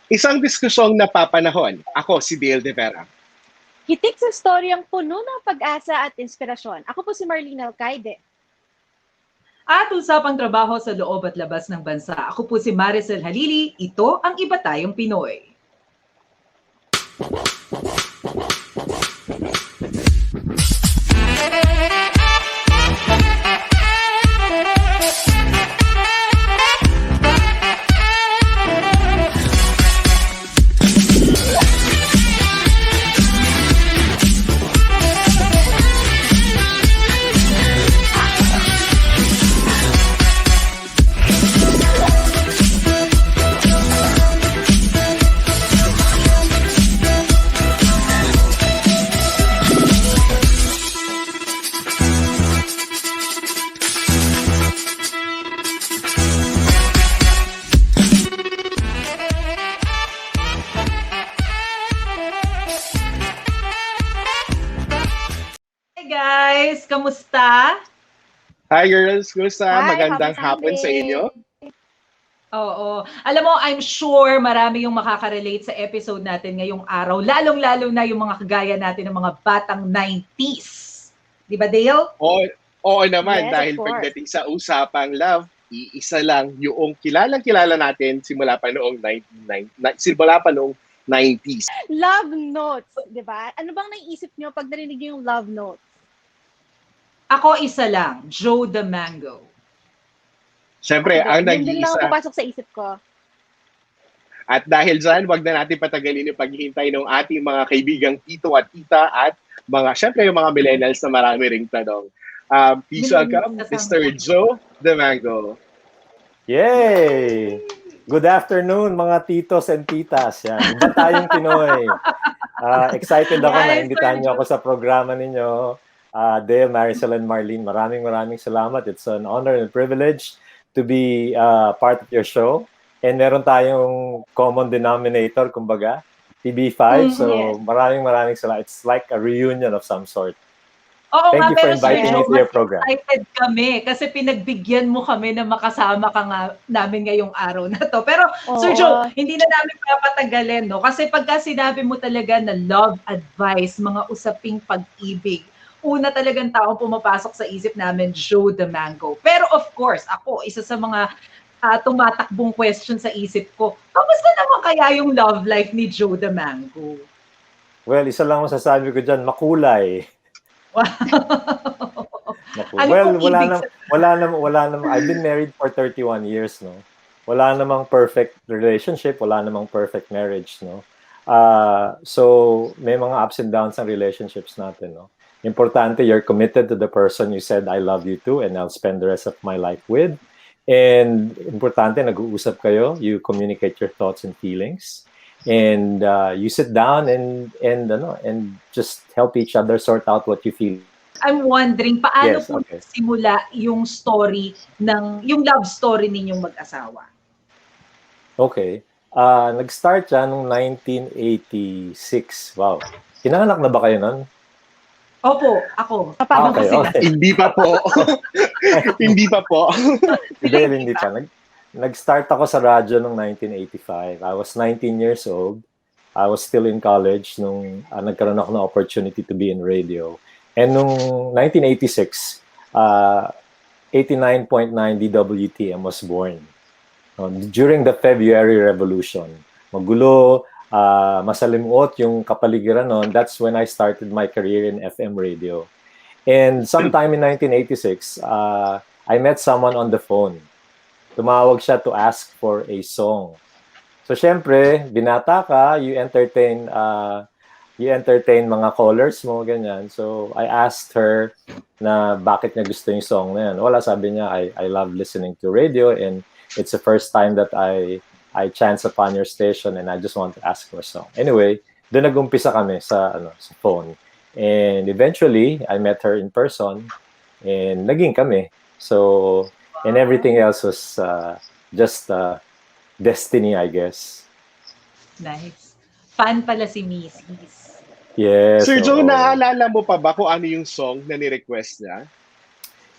Isang diskusyong napapanahon. Ako si Dale De Vera. Hitik sa storyang puno ng pag-asa at inspirasyon. Ako po si Marlene Alcaide. At usapang trabaho sa loob at labas ng bansa. Ako po si Maricel Halili. Ito ang Iba Tayong Pinoy. Guys, kamusta? Hi girls, kumusta? Hi, Magandang happy hapon sa Sunday. inyo. Oo. Alam mo, I'm sure marami yung makaka-relate sa episode natin ngayong araw. Lalong-lalo na yung mga kagaya natin ng mga batang 90s. Di ba, Dale? Oo naman, Yes, of dahil course. pagdating sa usapang love, iisa lang yung kilalang-kilala natin simula pa noong 90s. Love notes, di ba? Ano bang naiisip nyo pag narinig nyo yung love notes? Ako isa lang, Joe the Mango. Siyempre, ang Yun din lang ang nag-iisa. pupasok sa isip ko. At dahil dyan, wag na natin patagalin yung paghihintay ng ating mga kaibigang tito at tita at syempre yung mga millennials na marami ring tanong. Please welcome Mr. Joe the Mango. Yay! Good afternoon mga titos and titas. Yan. Iba tayong Pinoy. Excited ako na imbitahan niyo ako sa programa ninyo. Dale, Maricel, and Marlene, maraming salamat. It's an honor and privilege to be part of your show. And meron tayong common denominator, kumbaga, TB5. So maraming salamat. It's like a reunion of some sort. Oo, Thank you for pero inviting me to your program. Excited kami kasi pinagbigyan mo kami na makasama ka nga namin ngayong araw na to. Pero Sir Joe, hindi na namin papatagalin, no? Kasi pagka sinabi mo talaga na love advice, mga usaping pag-ibig, una talagang taong pumapasok sa isip namin, Joe the Mango. Pero of course, ako, isa sa mga tumatakbong question sa isip ko, kamusta naman kaya yung love life ni Joe the Mango? Well, isa lang masasabi ko dyan, makulay. Ano Well, wala namang, I've been married for 31 years, no? Wala namang perfect relationship, wala namang perfect marriage, no? So, may mga ups and downs ang relationships natin, no? Importante, you're committed to the person you said, I love you to, and I'll spend the rest of my life with. And importante, nag-uusap kayo, you communicate your thoughts and feelings. And you sit down and just help each other sort out what you feel. I'm wondering, paano Yes, po okay. simula yung story yung love story ninyong mag-asawa? Okay. Nag-start siya noong 1986. Wow. Kinanganak na ba kayo nun? Opo, ako. Okay. Hindi pa po. Hindi pa po. Hindi pa. Nag-start ako sa radyo noong 1985. I was 19 years old. I was still in college nung nagkaroon ako ng opportunity to be in radio. And nung 1986, 89.9 DWTM was born. During the February Revolution. Magulo, masalimuot yung kapaligiran noon. That's when I started my career in FM radio. And sometime in 1986, I met someone on the phone. Tumawag siya to ask for a song. So, syempre, binata ka, you entertain mga callers mo, ganyan. So, I asked her na bakit niya gusto yung song na yan. Wala, sabi niya, I love listening to radio and it's the first time that I chance upon your station and I just want to ask for a song. Anyway, doon nag-umpisa kami sa phone. And eventually, I met her in person and naging kami. So, and everything else was just destiny, I guess. Nice. Fan pala si Mrs. Yes. Sir Joe, naalala mo pa ba kung ano yung song na ni-request niya?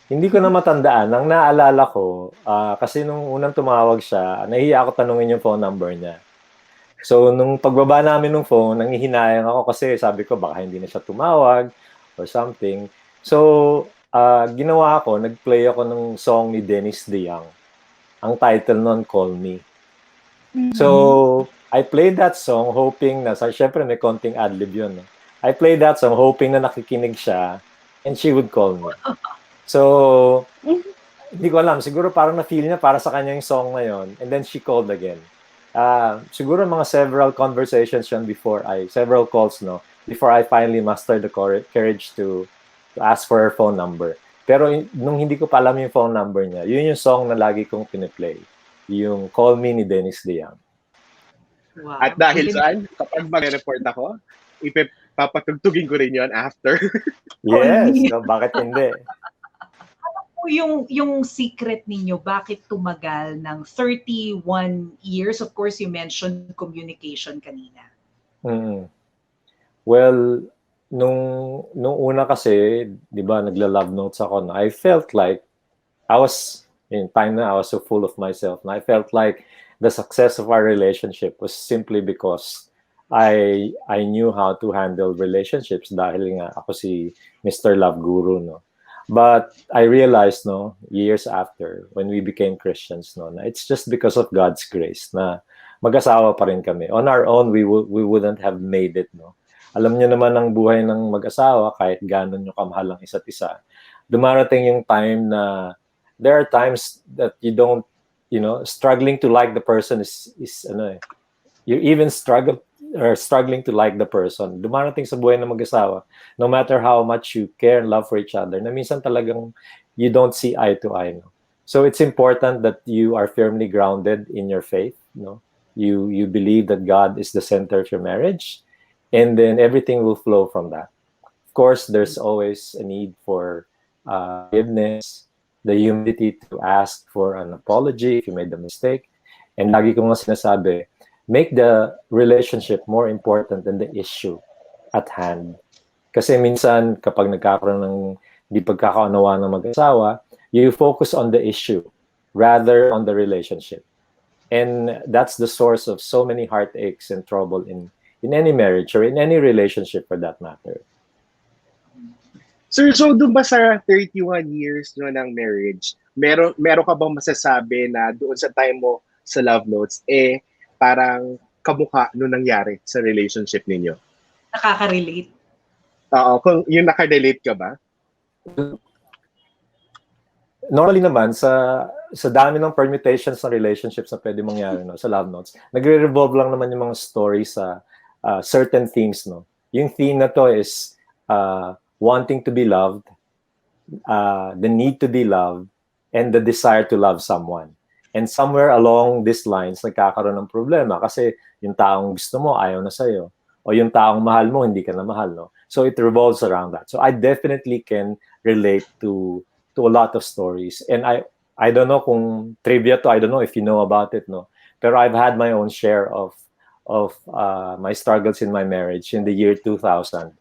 Hindi ko na matandaan. Ang naalala ko, kasi nung unang tumawag siya, nahiya ako tanungin yung phone number niya. So, nung pagbaba namin ng phone, nangihinayang ako kasi sabi ko baka hindi na siya tumawag or something. So, ginawa ko, nag-play ako ng song ni Dennis DeYoung. Ang title nun, Call Me. So, I played that song hoping na, syempre may konting adlib yun. No? I played that song hoping na nakikinig siya and she would call me. So, hindi ko alam. Siguro parang na-feel niya para sa kanya yung song na yun. And then she called again. Siguro mga several conversations yun several calls, no? Before I finally mustered the courage to ask for her phone number. Pero nung hindi ko pa alam yung phone number niya, yun yung song na lagi kong piniplay. Yung Call Me ni Dennis DeYoung. Wow. At dahil saan, kapag mag-report ako, papatugtugin ko rin yon after. Yes, no, bakit hindi? Yung secret ninyo, bakit tumagal ng 31 years? Of course, you mentioned communication kanina. Well, nung una kasi, di ba, nagla-love notes ako na I felt like in time na I was so full of myself na I felt like the success of our relationship was simply because I knew how to handle relationships dahil nga ako si Mr. Love Guru, no. But I realized, no, years after, when we became Christians, no, na it's just because of God's grace na mag-asawa pa rin kami. On our own, we wouldn't have made it, no. Alam niyo naman ang buhay ng mag-asawa, kahit gano'n nyo kamahal ang isa't isa. Dumarating yung time na there are times that you don't, struggling to like the person is you even struggling to like the person. Dumarating sa buhay ng mag-asawa, no matter how much you care and love for each other, na minsan talagang you don't see eye to eye. No? So it's important that you are firmly grounded in your faith. No? You believe that God is the center of your marriage, and then everything will flow from that. Of course, there's always a need for forgiveness, the humility to ask for an apology if you made a mistake. And lagi ko nga sinasabi, make the relationship more important than the issue at hand. Kasi minsan, kapag nagkakaroon ng di pagkakaunawa ng mag-asawa, you focus on the issue rather on the relationship. And that's the source of so many heartaches and trouble in any marriage or in any relationship for that matter. Sir, so doon ba sa 31 years nyo ng marriage, meron ka bang masasabi na doon sa time mo sa love notes, parang kamukha nung nangyari sa relationship ninyo? Nakaka-relate? Oo, kung yung nakarelate ka ba? Normally naman, sa dami ng permutations ng relationships na pwede mangyari, no, sa love notes, nagre-revolve lang naman yung mga stories sa certain themes. No? Yung theme na to is wanting to be loved, the need to be loved, and the desire to love someone. And somewhere along these lines, nagkakaroon ng problema kasi yung taong gusto mo, ayaw na sa'yo. O yung taong mahal mo, hindi ka na mahal. No? So it revolves around that. So I definitely can relate to a lot of stories. And I don't know kung trivia to, I don't know if you know about it, no? Pero I've had my own share of my struggles in my marriage in the year 2000.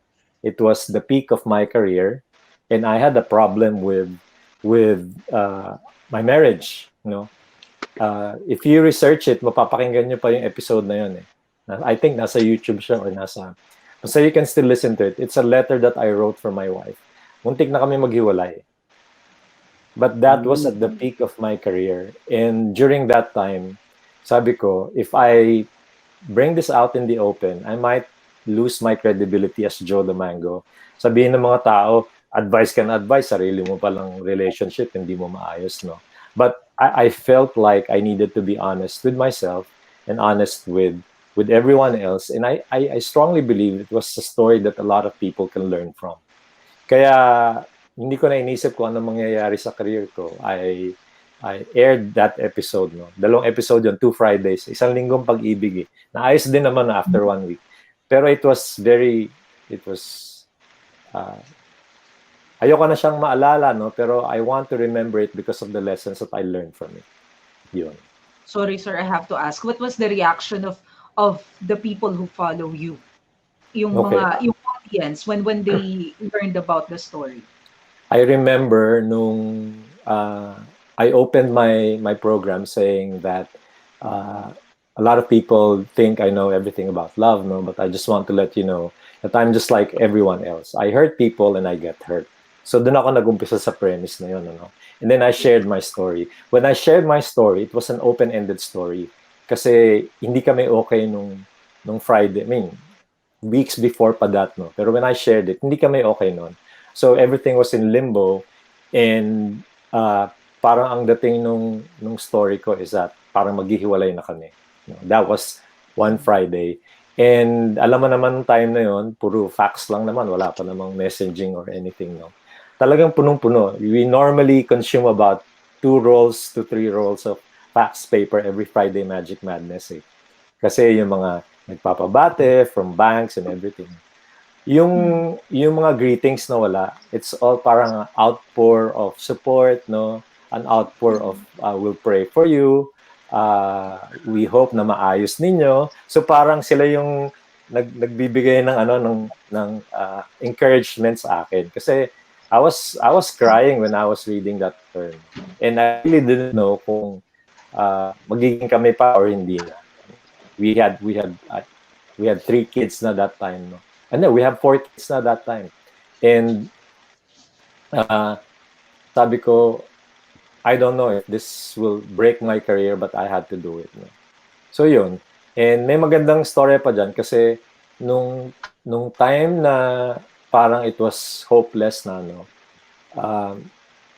It was the peak of my career, and I had a problem with my marriage. If you research it, mapapakinggan nyo pa yung episode na yun. I think nasa YouTube siya or so you can still listen to it. It's a letter that I wrote for my wife. Muntik na kami maghiwalay. But that was at the peak of my career. And during that time, sabi ko, if I bring this out in the open, I might lose my credibility as Joe the Mango. Sabihin ng mga tao, advice ka na advice, sarili mo palang relationship, hindi mo maayos, no? But I felt like I needed to be honest with myself and honest with everyone else. And I strongly believe it was a story that a lot of people can learn from. Kaya hindi ko na inisip kung ano mangyayari sa career ko. I aired that episode. No? 2 episode yun, 2 Fridays. 1 linggong pag-ibig. Naayos din naman after 1 week. Pero it was ayoko na siyang maalala, no? Pero I want to remember it because of the lessons that I learned from it. Yun. Sorry, sir, I have to ask. What was the reaction of the people who follow you? Yung audience when they learned about the story? I remember nung I opened my program saying that a lot of people think I know everything about love, no, but I just want to let you know that I'm just like everyone else. I hurt people and I get hurt. So doon ako nagumpisa sa premise na yun, ano. And then I shared my story. When I shared my story, it was an open-ended story. Kasi hindi kami okay nung Friday. I mean, weeks before pa that, no. Pero when I shared it, hindi kami okay noon. So everything was in limbo, and parang ang dating nung story ko is that parang maghihiwalay na kami. No, that was one Friday. And alam mo naman nung time na yon, puro fax lang naman, wala pa namang messaging or anything, no. Talagang punong-puno. We normally consume about 2 rolls to 3 rolls of fax paper every Friday Magic Madness, eh. Kasi yung mga nagpapabate from banks and everything. Yung mga greetings na wala, it's all parang outpour of support, no? An outpour of we'll pray for you. We hope na maayos ninyo. So parang sila yung nagbibigay ng encouragement sa akin, kasi I was crying when I was reading that term, and I really didn't know kung magiging kami pa or hindi na. We had 3 kids na that time, no? And then we have 4 kids na that time. And sabi ko, I don't know if this will break my career, but I had to do it, no? So yun. And may magandang story pa dyan, kasi nung time na parang it was hopeless na, no,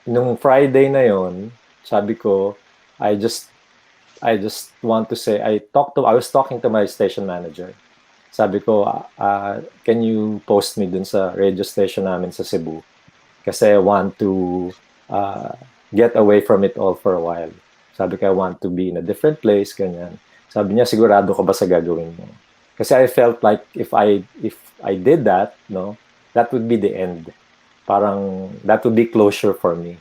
nung Friday na yon, sabi ko, I just want to say, I was talking to my station manager. Sabi ko, can you post me dun sa radio station namin sa Cebu? Kasi I want to get away from it all for a while. Sabi ko, I want to be in a different place, ganyan. Sabi niya, sigurado ka ba sa gagawin mo? Kasi I felt like if I did that, no, that would be the end. Parang that would be closure for me.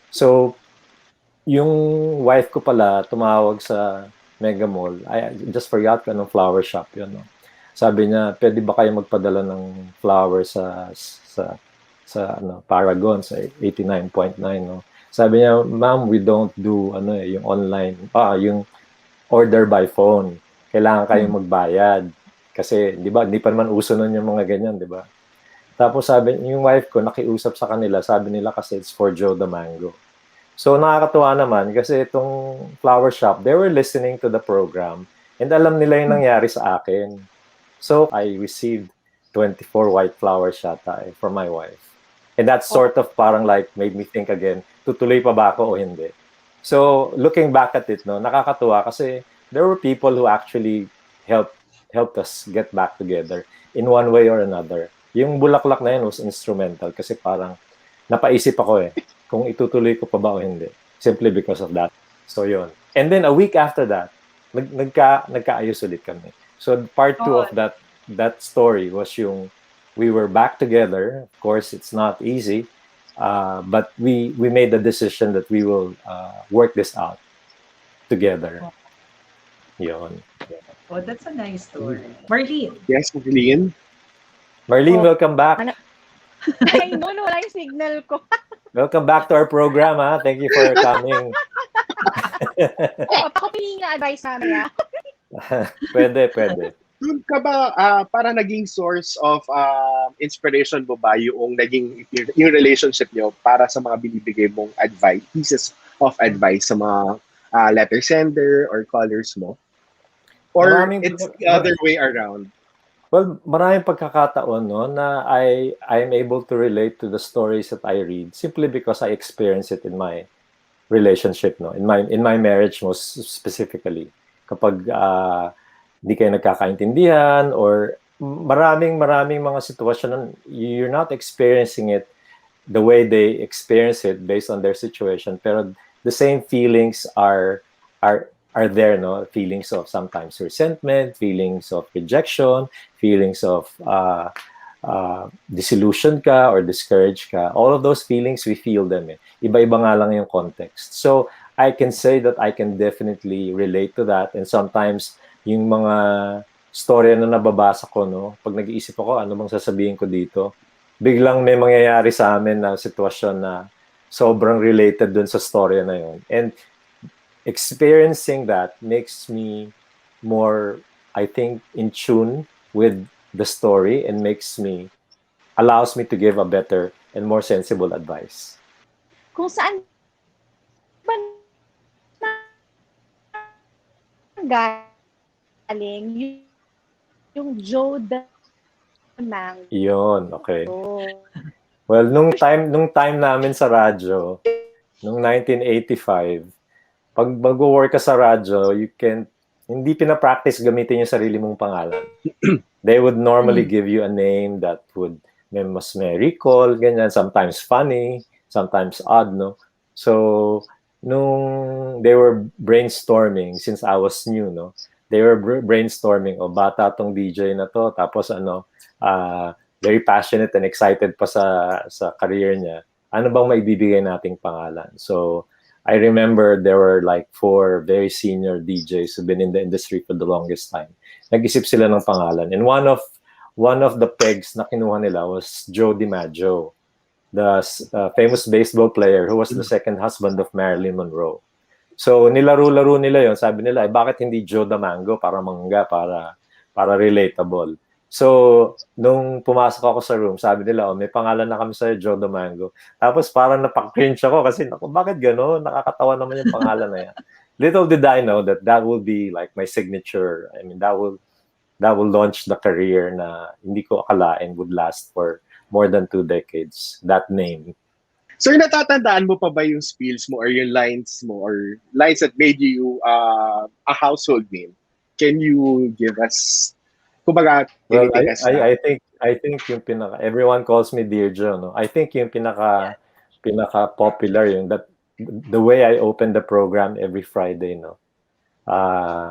So yung wife ko pala tumawag sa Mega Mall. I just forgot kung anong flower shop yun, no. Sabi niya, pwede ba kayo magpadala ng flowers sa Paragon, sa 89.9, no. Sabi niya, ma'am, we don't do yung online, yung order by phone. Kailangan kayong magbayad. Kasi, di ba, hindi pa naman uso nun yung mga ganyan, di ba? Tapos sabi, yung wife ko, nakiusap sa kanila, sabi nila kasi it's for Joe the Mango. So, nakakatuwa naman kasi itong flower shop, they were listening to the program and alam nila yung nangyari sa akin. So, I received 24 white flowers yata from my wife. And that sort of parang like made me think again, tutuloy pa ba ako o hindi? So, looking back at it, no, nakakatuwa kasi there were people who actually helped us get back together in one way or another. Yung bulaklak na yun was instrumental kasi parang napaisip ako kung itutuloy ko pa ba o hindi. Simply because of that. So, yun. And then a week after that, nagkaayos ulit kami. So, part 2 of that story was yung we were back together. Of course, it's not easy. But we made the decision that we will work this out together. Yun. Oh, that's a nice story. Marlene. Yes, Marlene. Marlene, welcome back. I know, wala yung signal ko. Welcome back to our program, ha? Thank you for coming. Pakihingi nga advice namin, ha? Pwede. Doon ka ba, para naging source of inspiration mo ba yung relationship nyo para sa mga binibigay mong advice, pieces of advice sa mga letter sender or callers mo? Or it's the other way around? Well, maraming pagkakataon, no, na I'm able to relate to the stories that I read simply because I experience it in my relationship, no, in my marriage most specifically. Kapag di kayo nagkakaintindihan or maraming mga sitwasyon na you're not experiencing it the way they experience it based on their situation, pero the same feelings are there, no? Feelings of sometimes resentment, feelings of rejection, feelings of disillusion ka or discouraged ka. All of those feelings, we feel them. Iba-iba nga lang yung context. So, I can say that I can definitely relate to that. And sometimes, yung mga storya na nababasa ko, no? Pag nag-iisip ako, ano bang sasabihin ko dito? Biglang may mangyayari sa amin na sitwasyon na sobrang related dun sa storya na yun. And experiencing that makes me more, I think, in tune with the story and allows me to give a better and more sensible advice. Kung saan ba galing yung Joe the Mango? Yun, okay. Well, nung time namin sa radyo, nung 1985, pag mag-work ka sa radyo, hindi pina-practice gamitin yung sarili mong pangalan. They would normally give you a name that would mas may recall, ganyan, sometimes funny, sometimes odd, no? So, nung they were brainstorming, since I was new, no? They were brainstorming, bata tong DJ na to, tapos very passionate and excited pa sa career niya. Ano bang maibibigay nating pangalan? So, I remember there were like 4 very senior DJs who've been in the industry for the longest time. Nag-isip sila ng pangalan. And one of the pegs na kinuha nila was Joe DiMaggio, the famous baseball player who was the second husband of Marilyn Monroe. So nilaro-laro nila yon. Sabi nila, bakit hindi Joe the Mango para mangga, para relatable. So nung pumasok ako sa room, sabi nila, may pangalan na kami sa Joe the Mango. Tapos parang napak-cringe ako kasi bakit gano'n? Nakakatawa naman yung pangalan na yan. Little did I know that will be like my signature. I mean, that will launch the career na hindi ko akalain would last for more than 2 decades, that name. So, natatandaan mo pa ba yung spills mo or yung lines mo or lines that made you a household name? Can you give us, kumbaga, well, I think yung everyone calls me Dear Joe, no? I think yung pinaka popular yung that the way I open the program every Friday, no? I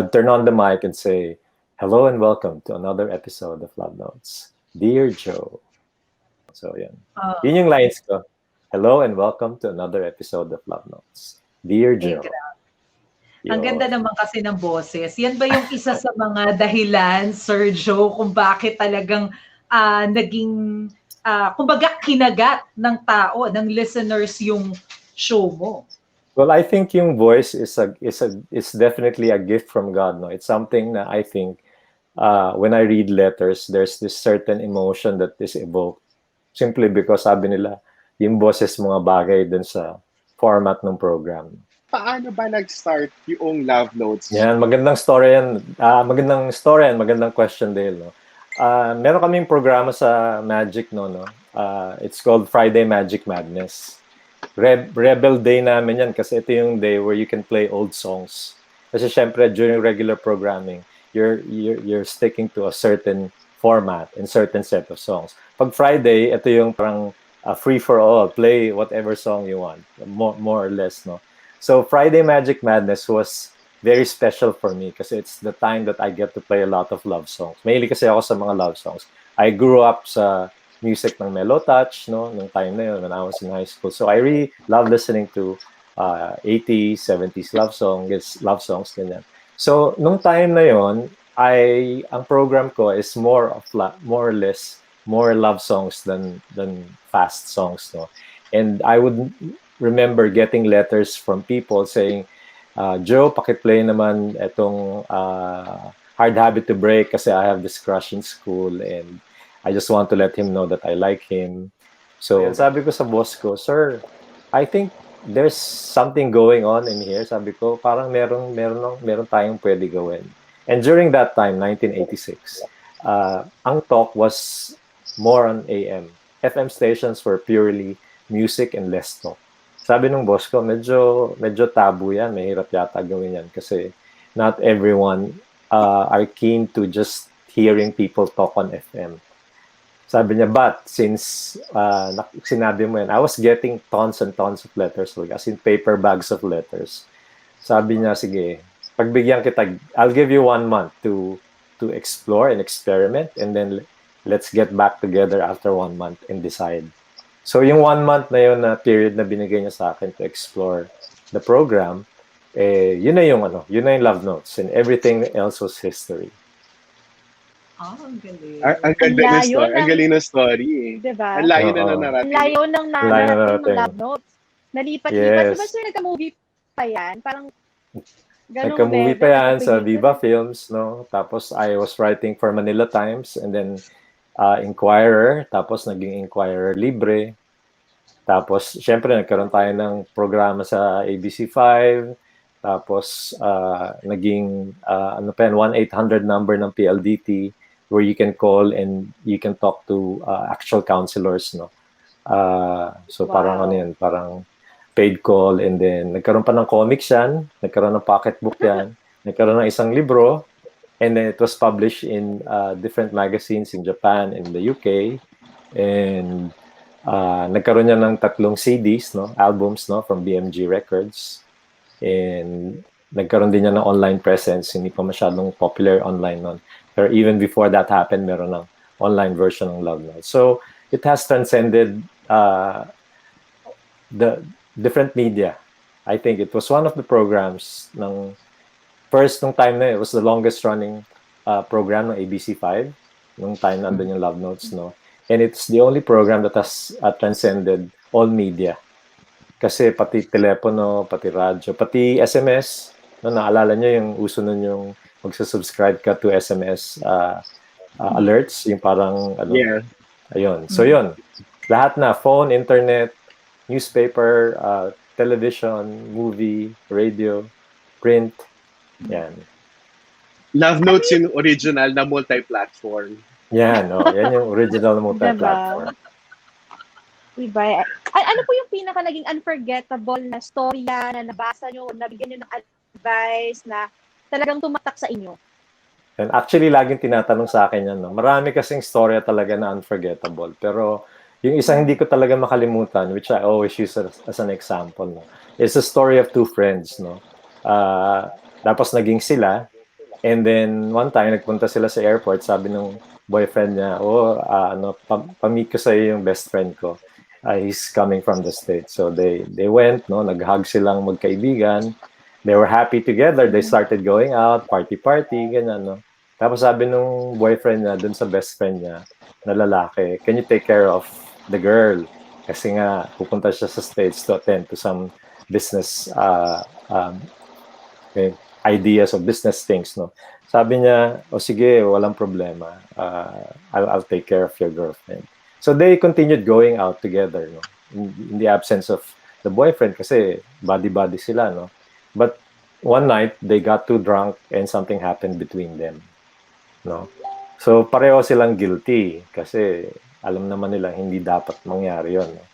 would turn on the mic and say, hello and welcome to another episode of Love Notes. Dear Joe. So, yan. Yun yung lines ko. Hello and welcome to another episode of Love Notes. Dear Joe. Ang ganda naman kasi ng boses. Yan ba yung isa sa mga dahilan, Sir Joe, kung bakit talagang naging, kumbaga, kinagat ng tao, ng listeners yung show mo? Well, I think yung voice is definitely a gift from God. No, it's something that I think when I read letters, there's this certain emotion that is evoked simply because sabi nila yung boses mga bagay dun sa format ng program. Paano ba nag-start yung Love Notes? Yan, magandang story yan. Magandang question, Dale. No? Meron kaming programa sa Magic, no? It's called Friday Magic Madness. Rebel Day namin yan kasi ito yung day where you can play old songs. Kasi syempre during regular programming, you're sticking to a certain format and certain set of songs. Pag Friday, ito yung parang free for all, play whatever song you want, more or less, no. So Friday Magic Madness was very special for me kasi it's the time that I get to play a lot of love songs. Mahilig kasi ako sa mga love songs. I grew up sa music ng Mellow Touch, no, nung time na yun when I was in high school. So I really love listening to 80s, 70s love songs, ganyan. So nung time na yun, ang program ko is more or less more love songs than fast songs, no. And I would remember getting letters from people saying, Joe, pakiplay naman itong Hard Habit to Break kasi I have this crush in school and I just want to let him know that I like him. So, sabi ko sa boss ko, sir, I think there's something going on in here. Sabi ko, parang meron tayong pwede gawin. And during that time, 1986, ang talk was more on AM. FM stations were purely music and less talk. Sabi nung boss ko, medyo tabu yan. Mahirap yata gawin yan kasi not everyone are keen to just hearing people talk on FM. Sabi niya, but since sinabi mo yan, I was getting tons and tons of letters, as in paper bags of letters. Sabi niya, sige, pagbigyan kita, I'll give you 1 month to explore and experiment, and then let's get back together after 1 month and decide. So yung 1 month na yun na period na binigay niya sa akin to explore the program, yun na yung Love Notes, and everything else was history. Ang galing. Ang ganda ng story. Ang galing ng story eh. Diba? Ang layo na narating. Ang layo ng narating ng Love Notes. Nalipat-lipat. Yes. Diba sir, nagka-movie pa yan? Parang Ganong Nagka-movie pa bebe, yan sa nagka-pelikula. Viva Films, no? Tapos I was writing for Manila Times and then Inquirer, tapos naging Inquirer Libre. Tapos, syempre, nagkaroon tayo ng programa sa ABC5. Tapos, naging, ano pa yan, 1-800 number ng PLDT where you can call and you can talk to actual counselors, no? So, parang ano yan, parang paid call and then nagkaroon pa ng comics yan, nagkaroon ng pocketbook yan, nagkaroon ng isang libro, and then it was published in different magazines in Japan and the UK. And nagkaroon niya ng 3 CDs, no, albums, no, from BMG Records. And nagkaroon din niya ng online presence, hindi pa masyadong popular online noon. Pero even before that happened, meron ng online version ng Love Notes. So it has transcended the different media. I think it was one of the programs ng first nung time na it was the longest running program ng ABC5 nung time nandun yung Love Notes, no? And it's the only program that has transcended all media. Kasi pati telepono, pati radyo, pati SMS, no, naalala nyo yung uso nun yung magsusubscribe ka to SMS alerts, yung parang ano, Yeah. ayun. So yun, lahat na, phone, internet, newspaper, television, movie, radio, print, yan. Love Notes yung original na multi-platform. Yan, no, yan yung original multi-platform. Diba? Ano po yung pinaka naging unforgettable na storya na nabasa nyo o nabigyan nyo ng advice na talagang tumatak sa inyo? And actually, laging tinatanong sa akin yan. No? Marami kasing storya talaga na unforgettable. Pero yung isang hindi ko talaga makalimutan, which I always use as an example, no? It's a story of 2 friends. No? Tapos naging sila. And then one time, nagpunta sila sa airport. Sabi ng boyfriend niya, pamit ko sa'yo yung best friend ko. He's coming from the States. So they went, no, nag-hug silang magkaibigan. They were happy together. They started going out, party, ganyan, no. Tapos sabi nung boyfriend niya dun sa best friend niya na lalaki, can you take care of the girl? Kasi nga, pupunta siya sa States to attend to some business ideas or business things, no. Sabi niya, sige, walang problema. I'll take care of your girlfriend. So they continued going out together, no? In the absence of the boyfriend kasi buddy-buddy sila, no? But one night, they got too drunk and something happened between them, no? So pareho silang guilty kasi alam naman nila hindi dapat mangyari yun, no?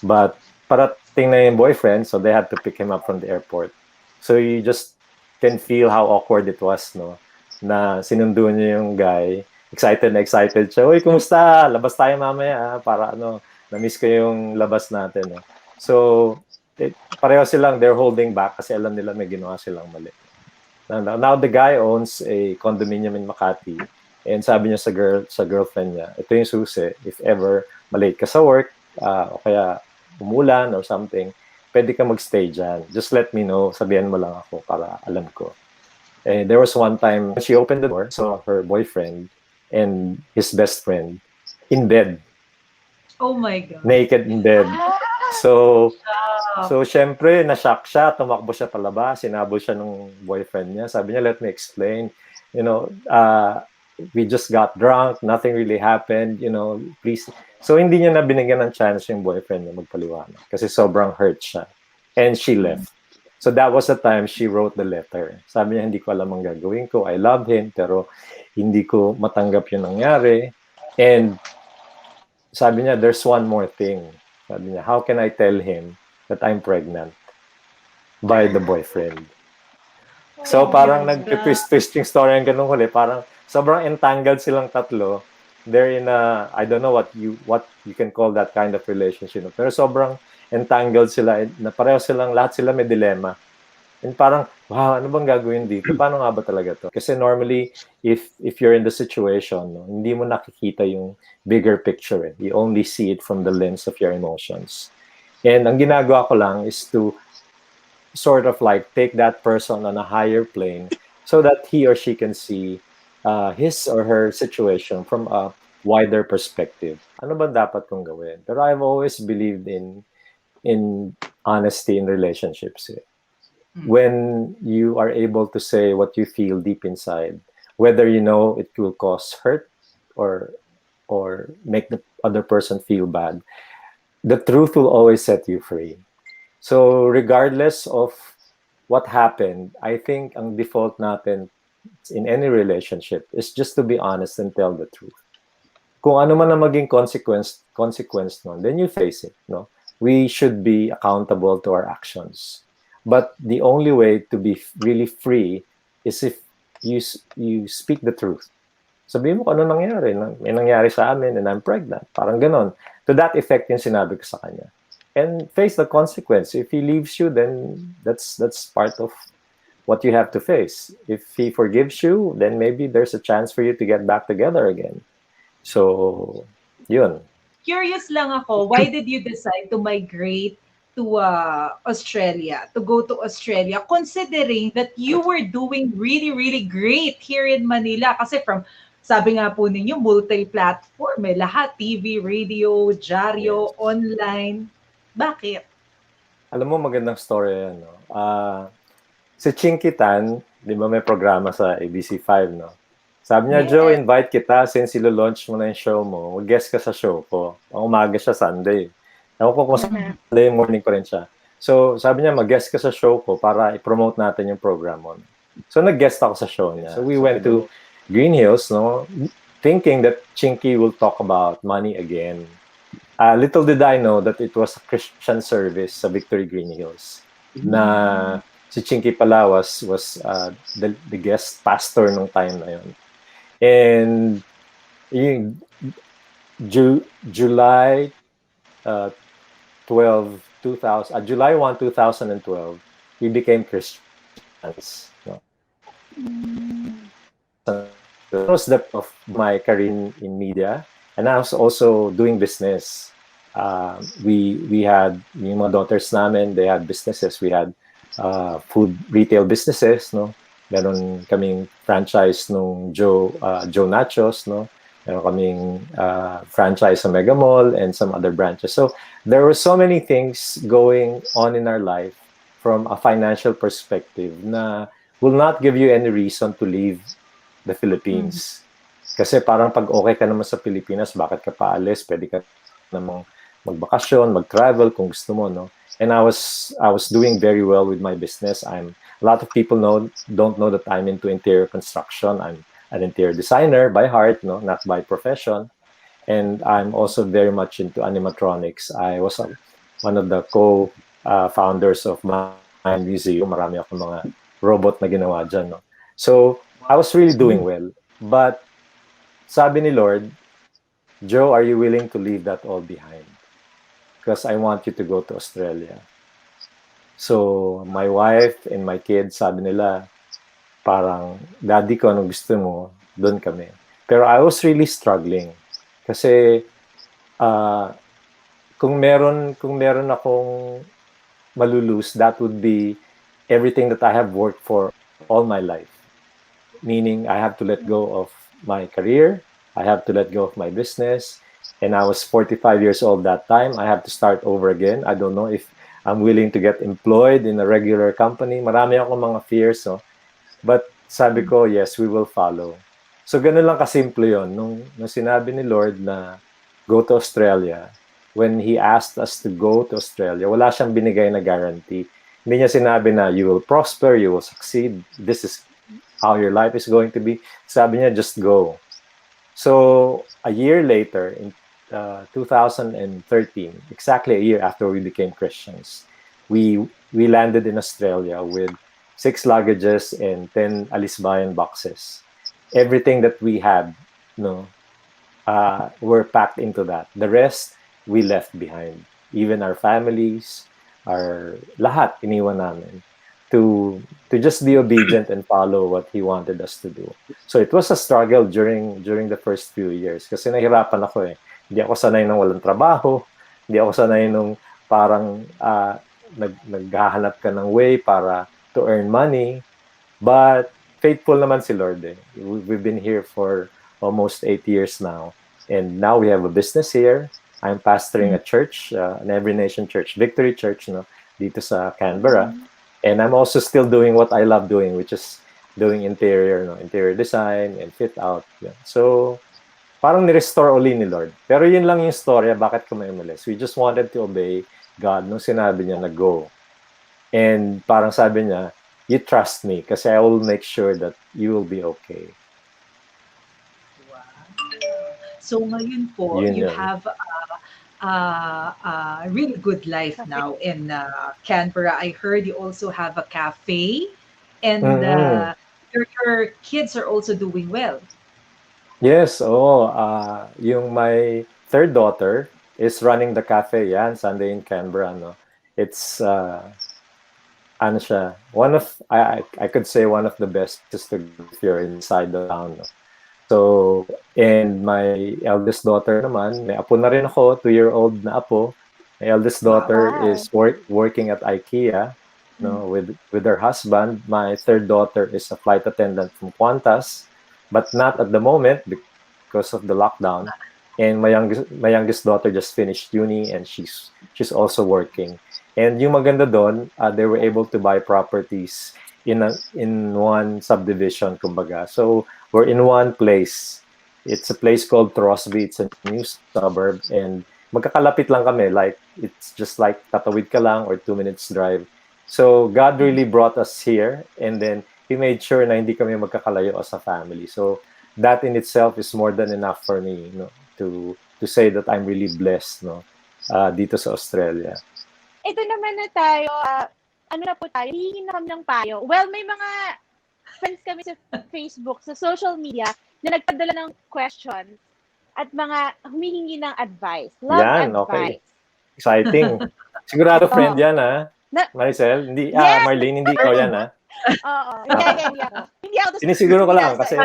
But parating na yung boyfriend, so they had to pick him up from the airport. So you just can feel how awkward it was, no? Na sinundo niya yung guy, excited siya. Uy, kumusta? Labas tayo mamaya, para na-miss ko yung labas natin. No? So, pareho silang, they're holding back kasi alam nila may ginawa silang mali. Now the guy owns a condominium in Makati and sabi niya sa girlfriend niya, ito yung susi, if ever malate ka sa work, o kaya umulan or something, pwede ka magstay dyan. Just let me know, sabihan mo lang ako para alam ko. And there was one time, she opened the door, saw her boyfriend and his best friend in bed. Oh my God. Naked in bed. So syempre, na-shock siya, tumakbo siya palabas, sinabol siya ng boyfriend niya. Sabi niya, let me explain. We just got drunk, nothing really happened, please. So hindi niya na binigyan ng chance yung boyfriend niya magpaliwanag kasi sobrang hurt siya. And she left. So that was the time she wrote the letter. Sabi niya, hindi ko alam ang gagawin ko. I love him, pero hindi ko matanggap yung nangyari. And sabi niya, there's one more thing. Sabi niya, how can I tell him that I'm pregnant by the boyfriend? So parang nag-twist yung story ang ganung huli. Parang sobrang entangled silang tatlo. They're in a, I don't know what you can call that kind of relationship. Pero sobrang entangled sila, na pareho silang, lahat sila may dilemma. And parang, wow, ano bang gagawin dito? Paano nga ba talaga to? Kasi normally, if you're in the situation, no, hindi mo nakikita yung bigger picture. You only see it from the lens of your emotions. And ang ginagawa ko lang is to sort of like take that person on a higher plane so that he or she can see his or her situation from a wider perspective. Ano ba dapat kong gawin? Pero I've always believed in honesty in relationships. when you are able to say what you feel deep inside, whether you know it will cause hurt or make the other person feel bad, the truth will always set you free. So regardless of what happened, I think ang default natin in any relationship is just to be honest and tell the truth. Kung ano man ang maging consequence nun, then you face it. No, we should be accountable to our actions. But the only way to be really free is if you speak the truth. Sabihin mo kung ano nangyari. May nangyari sa amin and I'm pregnant. Parang ganon. To that effect yung sinabi ko sa kanya. And face the consequence. If he leaves you, then that's part of what you have to face. If he forgives you, then maybe there's a chance for you to get back together again. So, yun. Curious lang ako, why did you decide to migrate to Australia, to go to Australia, considering that you were doing really, really great here in Manila? Kasi sabi nga po ninyo, multi-platform, lahat, TV, radio, dyaryo, online. Bakit? Alam mo, magandang story yan, no? Si Chinky Tan, di ba may programa sa ABC5, no? Sabi niya, Joe, invite kita since ilo-launch mo na yung show mo. Mag-guest ka sa show ko. Ang umaga siya, Sunday. Ewan ko kung Sunday morning pa rin siya. So, sabi niya, mag-guest ka sa show ko para i-promote natin yung program mo. So, nag-guest ako sa show niya. So, we went to Green Hills, no, thinking that Chinky will talk about money again. Little did I know that it was a Christian service sa Victory Green Hills. Na si Chinky pala was the guest pastor nung time na yun. And July 1, 2012, we became Christians. No? That was the of my career in media, and I was also doing business. We had yung mga daughters namin, they had businesses. We had food retail businesses, no. Meron kaming franchise nung Joe Nachos, no. Meron kaming franchise sa Mega Mall and some other branches. So there were so many things going on in our life from a financial perspective na will not give you any reason to leave the Philippines. Kasi parang pag okay ka naman sa Pilipinas, bakit ka paalis? Pwede ka namang magbakasyon, mag-travel kung gusto mo, no. And I was doing very well with my business. A lot of people don't know that I'm into interior construction. I'm an interior designer by heart, no, not by profession. And I'm also very much into animatronics. I was one of the co-founders of my museum. Marami akong mga robot na ginawa dyan, no. So I was really doing well. But sabi ni Lord, Joe, are you willing to leave that all behind? Because I want you to go to Australia. So, my wife and my kids, sabi nila, parang, daddy ko, anong gusto mo, doon kami. Pero I was really struggling. Kasi, kung meron akong malulose, that would be everything that I have worked for all my life. Meaning, I have to let go of my career, I have to let go of my business, and I was 45 years old that time. I have to start over again. I don't know if I'm willing to get employed in a regular company. Marami akong mga fears, no? But sabi ko, yes, we will follow. So ganun lang kasimple yun. Nung sinabi ni Lord na go to Australia, when He asked us to go to Australia, wala siyang binigay na guarantee. Hindi niya sinabi na you will prosper, you will succeed, this is how your life is going to be. Sabi niya, just go. So a year later, in 2013, exactly a year after we became Christians, we landed in Australia with 6 luggages and 10 alisbayan boxes. Everything that we had, were packed into that. The rest, we left behind. Even our families, our lahat, iniwan namin. To just be obedient and follow what He wanted us to do. So it was a struggle during the first few years. Kasi nahirapan ako eh. Hindi ako sanay nung walang trabaho. Hindi ako sanay nung parang naghahanap ka ng way para to earn money. But faithful naman si Lord eh. We've been here for almost 8 years now. And now we have a business here. I'm pastoring a church, an Every Nation church, Victory Church, dito sa Canberra. And I'm also still doing what I love doing, which is doing interior design and fit out. Yeah. So, parang ni-restore uli ni Lord. Pero yun lang yung storya, bakit kami umalis. We just wanted to obey God nung sinabi niya na go. And parang sabi niya, you trust me kasi I will make sure that you will be okay. Wow. So ngayon po, Yun you yun. have a really good life now in Canberra. I heard you also have a cafe, and your kids are also doing well. Yes, yung my third daughter is running the cafe yan, Sunday in Canberra, no? It's, ano siya, I could say one of the best is to if you're inside the town, no? So, and my eldest daughter naman, may apo na rin ako, 2-year-old na apo. My eldest daughter Wow. is working at IKEA, no, with her husband. My third daughter is a flight attendant from Qantas, but not at the moment because of the lockdown. And my youngest daughter just finished uni and she's also working. And yung maganda doon, they were able to buy properties in one subdivision, kumbaga. So we're in one place. It's a place called Crosby. It's a new suburb, and magkakalapit lang kami. Like it's just like tatawid ka lang or 2 minutes drive. So God really brought us here, and then He made sure na hindi kami magkakalayo as a family. So that in itself is more than enough for me, to say that I'm really blessed, dito sa Australia. Ito naman na tayo, ano na po tayo, hihingi na kami ng payo. Well, may mga friends kami sa Facebook, sa social media, na nagpadala ng questions at mga humihingi ng advice. Love Yan, advice. okay. Exciting. Sigurado friend Oo. yan, ha? Maricel? Hindi, Yes! Marlene, hindi ikaw yan, ha? Oo. Hindi ako. Hindi ako. Sinisiguro ko lang kasi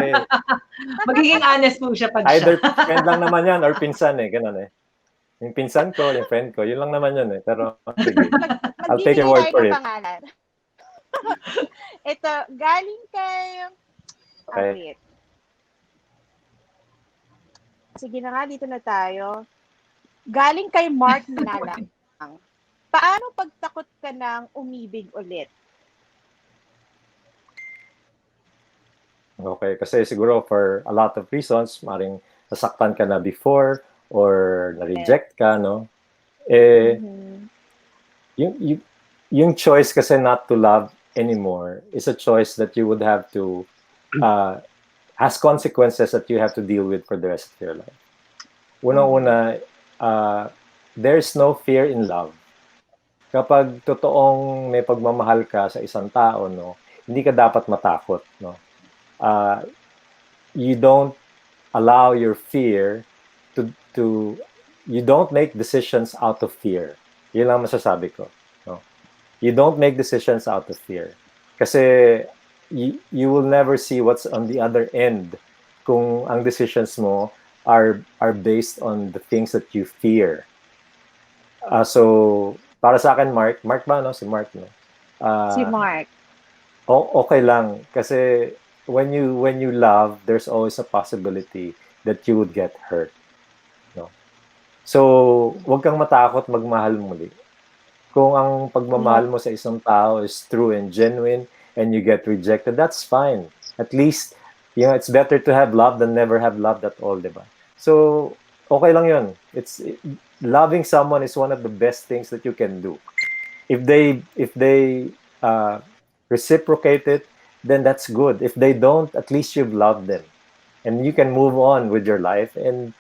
Magiging honest po siya pag either siya. friend lang naman yan or pinsan eh, ganun eh. Yung pinsan ko, yung friend ko, yun lang naman yun eh. Pero sige, I'll take your word for it. Pangalan. Ito, galing kay... Okay. Wait. Sige na nga, dito na tayo. Galing kay Mark Nalang. Paano pagtakot ka ng umibig ulit? Okay, kasi siguro for a lot of reasons, maring nasaktan ka na before or na-reject ka, no? Yung choice kasi not to love anymore is a choice that you would have to, has consequences that you have to deal with for the rest of your life. Una-una, there's no fear in love. Kapag totoong may pagmamahal ka sa isang tao, no, hindi ka dapat matakot, no? You don't allow your fear to you don't make decisions out of fear. Yun lang masasabi ko, no? You don't make decisions out of fear. Kasi you will never see what's on the other end kung ang decisions mo are based on the things that you fear. So para sa akin, Mark ba, no? Si Mark, no? Si Mark. Okay lang kasi when you love, there's always a possibility that you would get hurt, no? So wag kang matakot magmahal muli. Kung ang pagmamahal mo sa isang tao is true and genuine and you get rejected, that's fine. At least, it's better to have love than never have loved at all, diba? So okay lang yun. Loving someone is one of the best things that you can do. If they reciprocate it, then that's good. If they don't, at least you've loved them. And you can move on with your life and,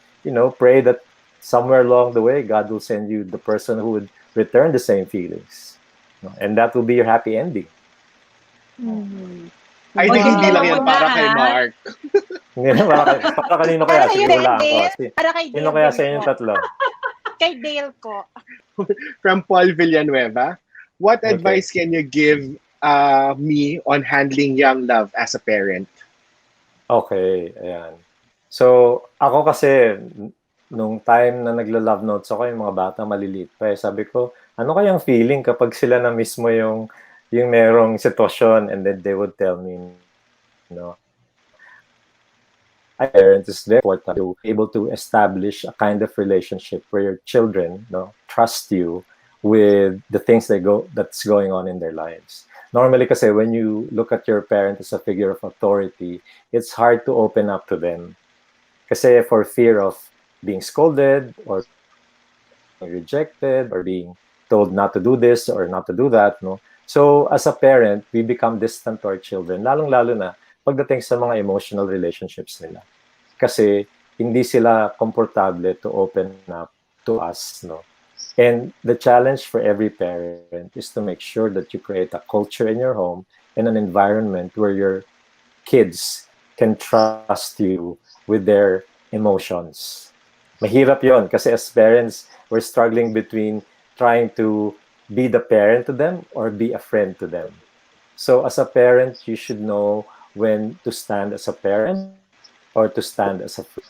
pray that somewhere along the way, God will send you the person who would return the same feelings. And that will be your happy ending. I think hindi lang yan para kay Mark. Hindi na, para kanino kaya? Sige, wala ako. Para kay Dale. Sino kaya sa inyong tatlo? Kay Dale ko. From Paul Villanueva, what advice can you give me on handling young love as a parent? Okay, ayan. So, ako kasi, nung time na nagla-love notes ako, yung mga bata maliliit pa, sabi ko, ano kayang feeling kapag sila na mismo yung merong sitwasyon and then they would tell me, parents is very important to be able to establish a kind of relationship where your children, trust you with the things that's going on in their lives. Normally kasi when you look at your parent as a figure of authority, it's hard to open up to them. Kasi for fear of being scolded or rejected or being told not to do this or not to do that, no? So as a parent, we become distant to our children, lalong-lalo na pagdating sa mga emotional relationships nila. Kasi hindi sila komportable to open up to us, no? And the challenge for every parent is to make sure that you create a culture in your home and an environment where your kids can trust you with their emotions. Mahirap yon kasi as parents, we're struggling between trying to be the parent to them or be a friend to them. So as a parent, you should know when to stand as a parent or to stand as a friend.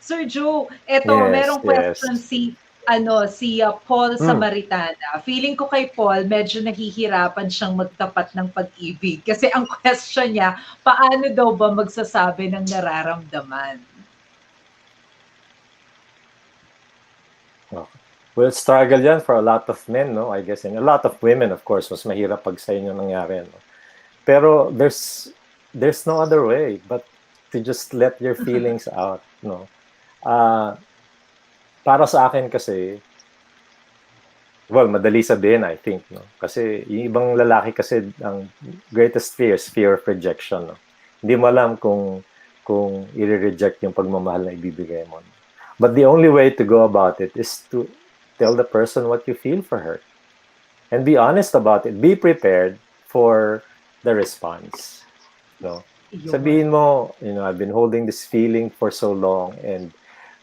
Sir Joe, eto, Yes, merong question yes. si Paul Mm. Samaritana. Feeling ko kay Paul, medyo nahihirapan siyang magtapat ng pag-ibig. Kasi ang question niya, paano daw ba magsasabi ng nararamdaman? Oh. Well, struggle yan for a lot of men, no? I guess, and a lot of women, of course, mas mahirap pag sa inyo nangyari, no? Pero there's no other way but to just let your feelings out, no? Para sa akin kasi, well, madali sabihin, I think, no? Kasi yung ibang lalaki kasi, ang greatest fear is fear of rejection, no? Hindi mo alam kung i-reject yung pagmamahal na ibibigay mo. But the only way to go about it is to tell the person what you feel for her. And be honest about it. Be prepared for the response. No? Sabihin mo, I've been holding this feeling for so long and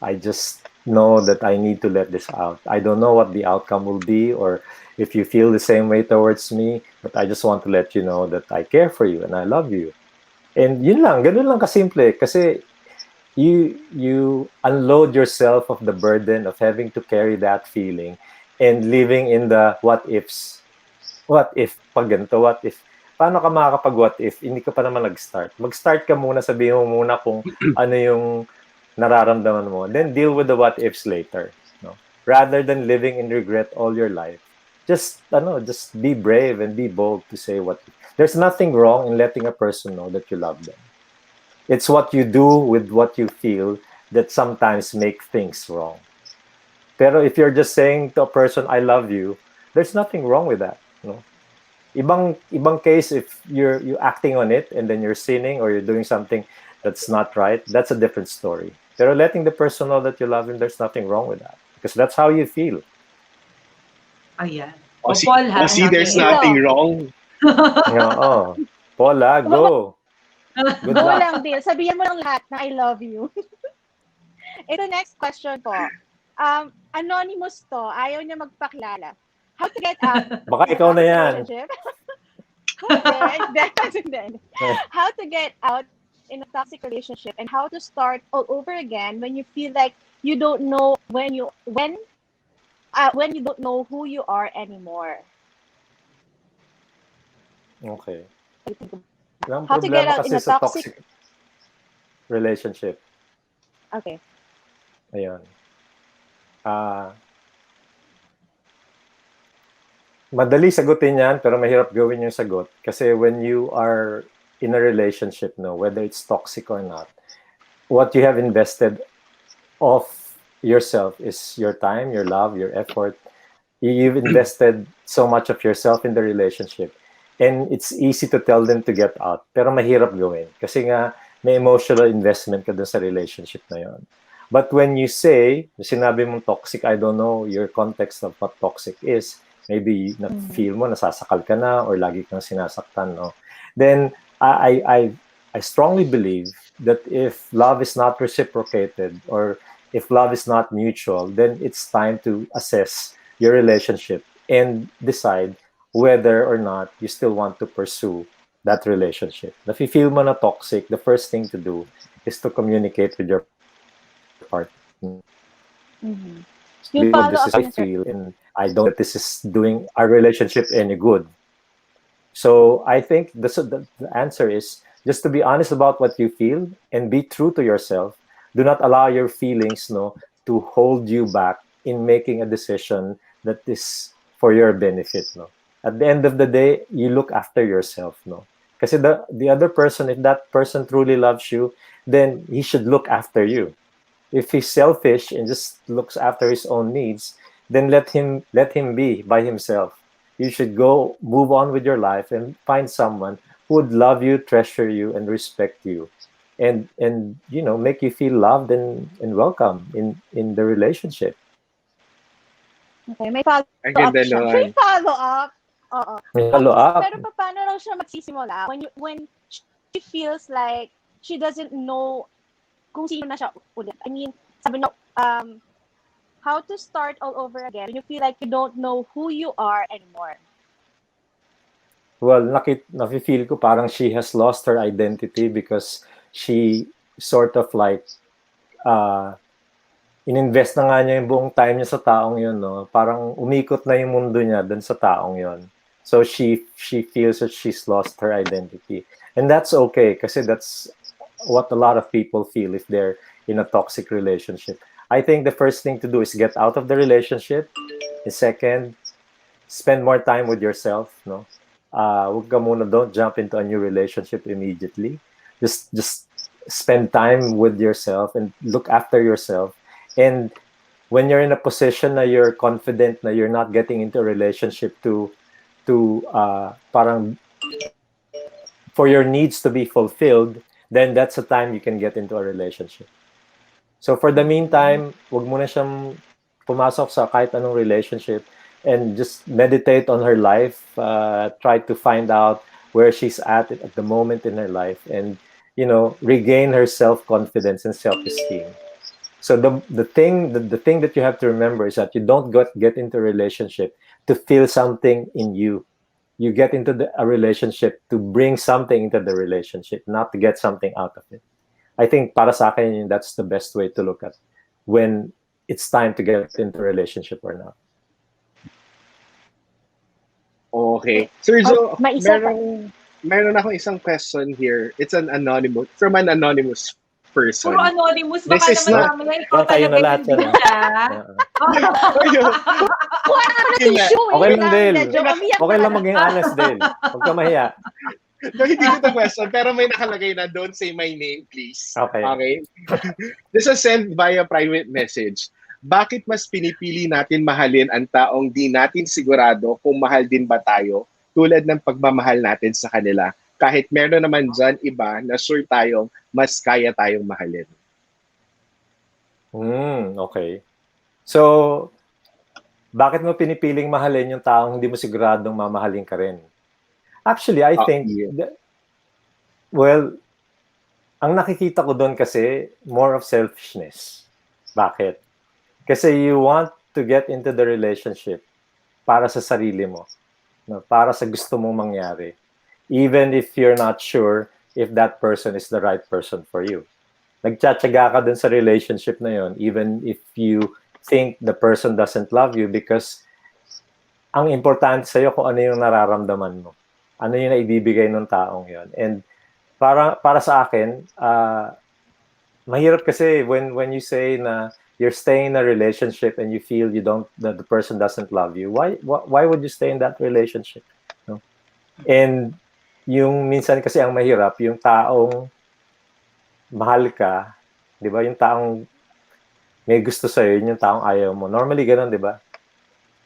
I just know that I need to let this out. I don't know what the outcome will be or if you feel the same way towards me, but I just want to let you know that I care for you and I love you. And yun lang, ganun lang kasimple. Kasi you unload yourself of the burden of having to carry that feeling and living in the what ifs. What if, pag ganito, what if? Paano ka makakapag what if? Hindi ka pa naman nag-start. Mag-start ka muna, sabihin mo muna kung ano yung nararamdaman mo. Then deal with the what ifs later. No? Rather than living in regret all your life. Just be brave and be bold to say what. There's nothing wrong in letting a person know that you love them. It's what you do with what you feel that sometimes make things wrong. Pero if you're just saying to a person, I love you, there's nothing wrong with that. No? Ibang case if you're acting on it and then you're sinning or you're doing something that's not right, that's a different story. Pero letting the person know that you love him, there's nothing wrong with that. Because that's how you feel. Ayan. Paul, there's nothing wrong. Oo. Paul, go. Good Go luck. lang, Dale. Sabihin mo lang lahat na I love you. Ito, next question po. Anonymous to. Ayaw niya magpakilala. How to get out Baka ikaw na yan. How to get out in a toxic relationship and how to start all over again when you feel like you don't know when you don't know who you are anymore. Okay. How to get out in a toxic relationship. Okay. Ayun. Madali sagutin yan, pero mahirap gawin yung sagot. Kasi when you are in a relationship, no, whether it's toxic or not, what you have invested of yourself is your time, your love, your effort. You've invested so much of yourself in the relationship. And it's easy to tell them to get out, pero mahirap gawin. Kasi nga, may emotional investment ka dun sa relationship na yon. But when you say, sinabi mong toxic, I don't know your context of what toxic is. Maybe na-feel mo, nasasakal ka na, or lagi kang sinasaktan, no? Then, I strongly believe that if love is not reciprocated, or if love is not mutual, then it's time to assess your relationship and decide whether or not you still want to pursue that relationship. If you feel mo na toxic, the first thing to do is to communicate with your partner. Mm-hmm. This is how I feel, and I don't think this is doing our relationship any good. So I think the answer is just to be honest about what you feel and be true to yourself. Do not allow your feelings, to hold you back in making a decision that is for your benefit, At the end of the day, you look after yourself, no? Kasi the other person, if that person truly loves you, then he should look after you. If he's selfish and just looks after his own needs, then let him be by himself. You should go move on with your life and find someone who would love you, treasure you, and respect you, and make you feel loved and welcome in the relationship. Okay, may follow-up Ang ganda siya. nun. May follow-up? Oo. May follow up. Pero paano raw siya magsisimula? When she feels like she doesn't know kung sino na siya ulit. I mean, sabi na, how to start all over again when you feel like you don't know who you are anymore. Well, nafe-feel ko parang she has lost her identity because she sort of like ininvest na nga niya yung buong time niya sa taong yun, no? Parang umikot na yung mundo niya dun sa taong yun. So she feels that she's lost her identity. And that's okay kasi that's what a lot of people feel if they're in a toxic relationship. I think the first thing to do is get out of the relationship. The second, spend more time with yourself, no? Huwag ka muna, don't jump into a new relationship immediately. Just spend time with yourself and look after yourself. And when you're in a position na you're confident na you're not getting into a relationship to parang for your needs to be fulfilled, then that's the time you can get into a relationship. So for the meantime, wag muna siyang pumasok sa kahit anong relationship and just meditate on her life, try to find out where she's at the moment in her life, and regain her self-confidence and self-esteem. So the thing that you have to remember is that you don't get into a relationship to feel something in you. You get into a relationship to bring something into the relationship, not to get something out of it. I think para sa akin, that's the best way to look at when it's time to get into a relationship or not. Okay. Sir Joe, Maisa pa. meron akong isang question here. It's from an anonymous person. Puro anonymous, This baka is naman not- mamaya ikaw Kayo na talaga lahat yung yan, bida. Kuha na ng tissue. Okay lang, Del. Medyo umiyak Okay na lang maging honest, Del. Huwag ka mahiya. No, hindi ko to question, pero may nakalagay na, don't say my name, please. Okay. This is sent via private message. Bakit mas pinipili natin mahalin ang taong di natin sigurado kung mahal din ba tayo, tulad ng pagmamahal natin sa kanila, kahit meron naman dyan iba na sure tayong mas kaya tayong mahalin? Okay. So, bakit mo pinipiling mahalin yung taong hindi mo siguradong mamahalin ka rin? Actually, I think, well, ang nakikita ko doon kasi, more of selfishness. Bakit? Kasi you want to get into the relationship para sa sarili mo, no? Para sa gusto mong mangyari. Even if you're not sure if that person is the right person for you. Nagtsatsaga ka dun sa relationship na yon, even if you think the person doesn't love you, because ang importante sa'yo kung ano yung nararamdaman mo. Ano yung naibibigay ng taong yon. And para sa akin, mahirap kasi when you say na you're staying in a relationship and you feel that the person doesn't love you, why would you stay in that relationship? No? And yung minsan kasi ang mahirap, yung taong mahal ka, di ba? Yung taong may gusto sa'yo, yun yung taong ayaw mo. Normally, ganun, di ba?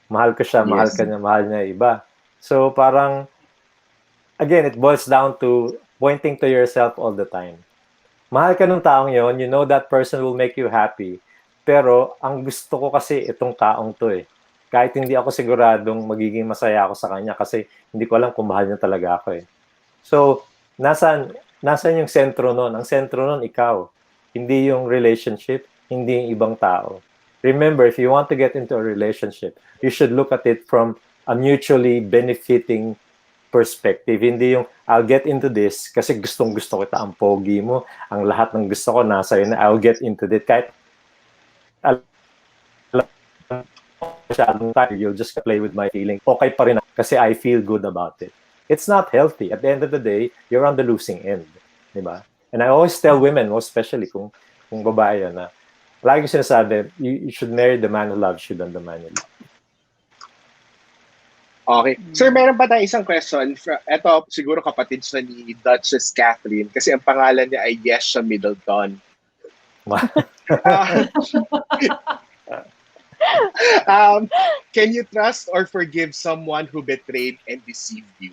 Mahal ko siya, mahal ka niya, mahal niya iba. So, parang, again, it boils down to pointing to yourself all the time. Mahal ka ng taong yon, you know that person will make you happy. Pero, ang gusto ko kasi itong taong to eh. Kahit hindi ako siguradong magiging masaya ako sa kanya kasi hindi ko alam kung mahal niya talaga ako eh. So, nasan yung sentro nun? Ang sentro nun, ikaw. Hindi yung relationship, hindi yung ibang tao. Remember, if you want to get into a relationship, you should look at it from a mutually benefiting perspective. Hindi yung, I'll get into this kasi gustong-gusto kita, ang pogi mo, ang lahat ng gusto ko nasa yun, I'll get into it. Kahit you'll just play with my feeling. Okay pa rin kasi I feel good about it. It's not healthy. At the end of the day, you're on the losing end. Diba? And I always tell women, most especially kung babae yan, na lagi sinasabi, you should marry the man who loves you than the man you love. Okay. Sir, meron pa tayo isang question. Ito, siguro kapatid siya ni Duchess Catherine kasi ang pangalan niya ay Yesha Middleton. Uh, can you trust or forgive someone who betrayed and deceived you?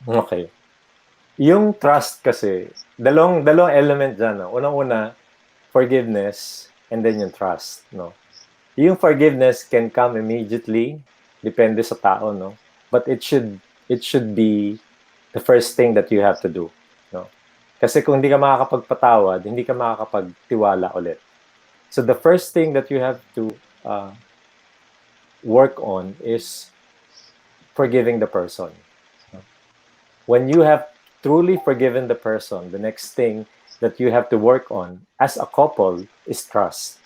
Okay. Yung trust kasi, dalawang element dyan. No? Unang-una, forgiveness, and then yung trust. No? Yung forgiveness can come immediately, depende sa tao, no? But it should be the first thing that you have to do. No? Kasi kung hindi ka makakapagpatawad, hindi ka makakapagtiwala ulit. So the first thing that you have to work on is forgiving the person. When you have truly forgiven the person, the next thing that you have to work on as a couple is trust.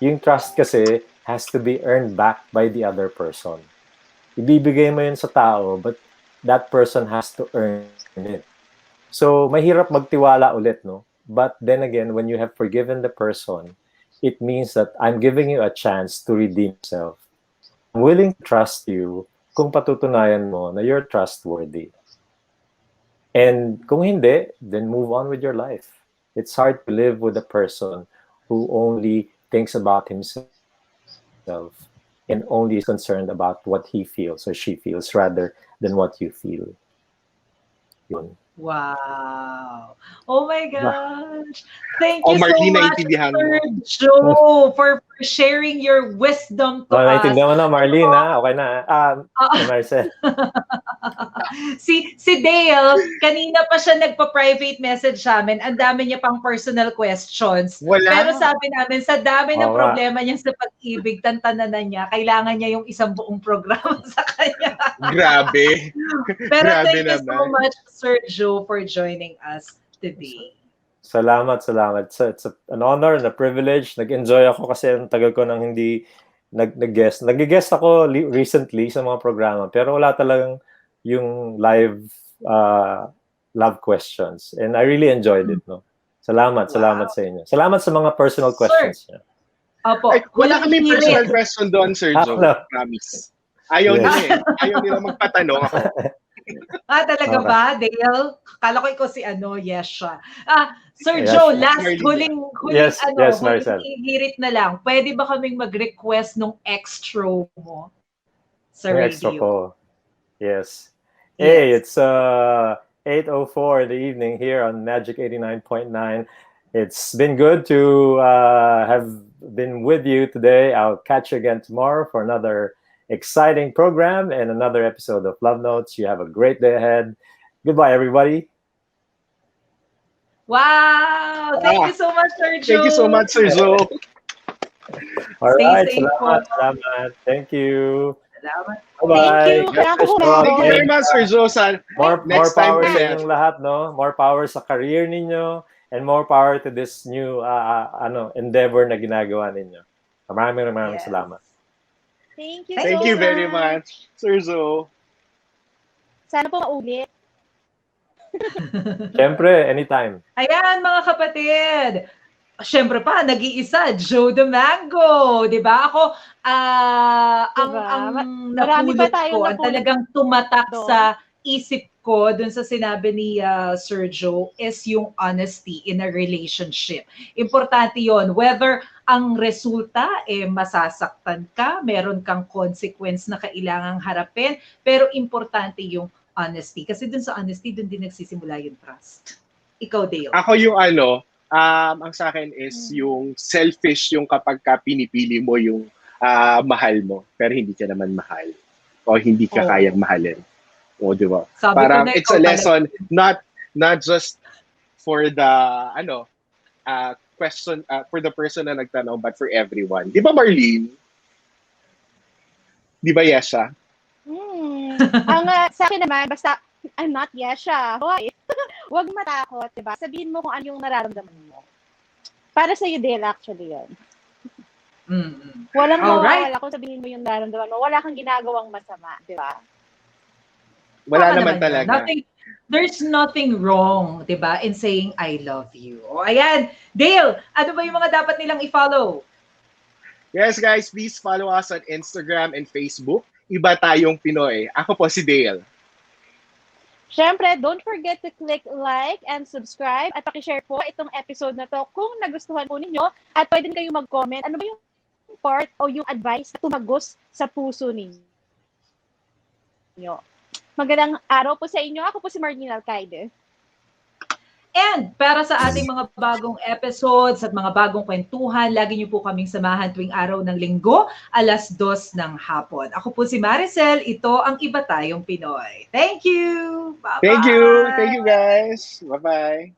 Yung trust kasi has to be earned back by the other person. Ibibigay mo yun sa tao, but that person has to earn it. So, mahirap magtiwala ulit, no? But then again, when you have forgiven the person, it means that I'm giving you a chance to redeem yourself. I'm willing to trust you kung patutunayan mo na you're trustworthy. And kung hindi, then move on with your life. It's hard to live with a person who only thinks about himself and only is concerned about what he feels or she feels rather than what you feel. Yun. Wow. Oh my gosh. Thank you so Marlene, much, naintindihan mo. Sir Joe, for sharing your wisdom to us. Naintindihan mo na, Marlene, ha? Okay na. Marcel. si Dale, kanina pa siya nagpa-private message sa amin. Ang dami niya pang personal questions. Wala. Pero sabi namin, sa dami ng Oo nga. problema niya sa pag-ibig, tantananan niya, kailangan niya yung isang buong programa sa kanya. Grabe. Pero Grabe thank you so naman. much, Sir Joe, for joining us today. Salamat. It's an honor and a privilege. Nag-enjoy ako kasi ang tagal ko nang hindi nag-guest. Nag-guest ako recently sa mga programa, pero wala talagang yung live love questions. And I really enjoyed it. No? Salamat sa inyo. Salamat sa mga personal questions niya. Opo. Ay, wala kami Huling personal hirit. question doon, Sir Joe. No. Promise. Ayaw Yes. nila eh. Ayaw nila magpatanong ako. Talaga Okay. ba, Dale? Kala ko ikaw si Yesha. Sir Yes, Joe, yes. last Marlene. Yes, Maricel. huling hirit na lang. Pwede ba kaming mag-request nung extra mo sa Yung extra radio? ko. Yes. Yes. Hey, it's 8:04 in the evening here on Magic 89.9. It's been good to have been with you today. I'll catch you again tomorrow for another exciting program and another episode of Love Notes. You have a great day ahead. Goodbye, everybody. Wow! Thank you so much, Sir Joe. Thank you so much, Sir Joe. All Stay right. safe Salamat. Thank you. Salamat. Bye-bye. Thank you. God bless you all. Thank Thank you very much, Sir Joe. More Next time power sa ulit. inyong lahat, no? More power sa career ninyo and more power to this new endeavor na ginagawa ninyo. Maraming Yes. salamat. Thank you Thank so you very much. much, Sir Joe. Sana po maulit. Siyempre, anytime. Ayan, mga kapatid. Siyempre pa, nag-iisa, Joe the Mango. Di ba? Ako, ang Marami pa napulot tayong ko, ang napulot talagang tumatak doon. sa isip ko dun sa sinabi ni Sir Joe is yung honesty in a relationship. Importante yon. Whether ang resulta, masasaktan ka, meron kang consequence na kailangang harapin, pero importante yung honesty. Kasi dun sa honesty, dun din nagsisimula yung trust. Ikaw, Dale. Ako yung ang sa akin is yung selfish yung kapag ka pinipili mo yung mahal mo, pero hindi ka naman mahal. O hindi ka kayang mahalin. O, di ba? Sabi Parang ko na it's a lesson, not just for the, question, for the person na nagtanong, but for everyone. Di ba, Marlene? Di ba, Yesha? Ang sa akin naman, basta I'm not Yesha. Hoy, huwag matakot, diba? Sabihin mo kung ano yung nararamdaman mo. Para sa'yo, Dale, actually yun. Walang mawawala kung sabihin mo yung nararamdaman mo. Wala kang ginagawang masama, di ba? Wala Tama naman talaga. There's nothing wrong, di ba, in saying I love you. O, ayan. Dale, ano ba yung mga dapat nilang i-follow? Yes, guys, please follow us on Instagram and Facebook. Iba Tayong Pinoy. Ako po si Dale. Syempre, don't forget to click like and subscribe at pakishare po itong episode na to kung nagustuhan po ninyo at pwede kayo mag-comment. Ano ba yung part o yung advice na tumagos sa puso ninyo? Magandang araw po sa inyo. Ako po si Marlene Alcaide. And para sa ating mga bagong episodes at mga bagong kwentuhan, lagi niyo po kaming samahan tuwing araw ng Linggo, 2:00 ng hapon. Ako po si Maricel, ito ang Iba Tayong Pinoy. Thank you! Bye-bye! Thank you guys! Bye-bye!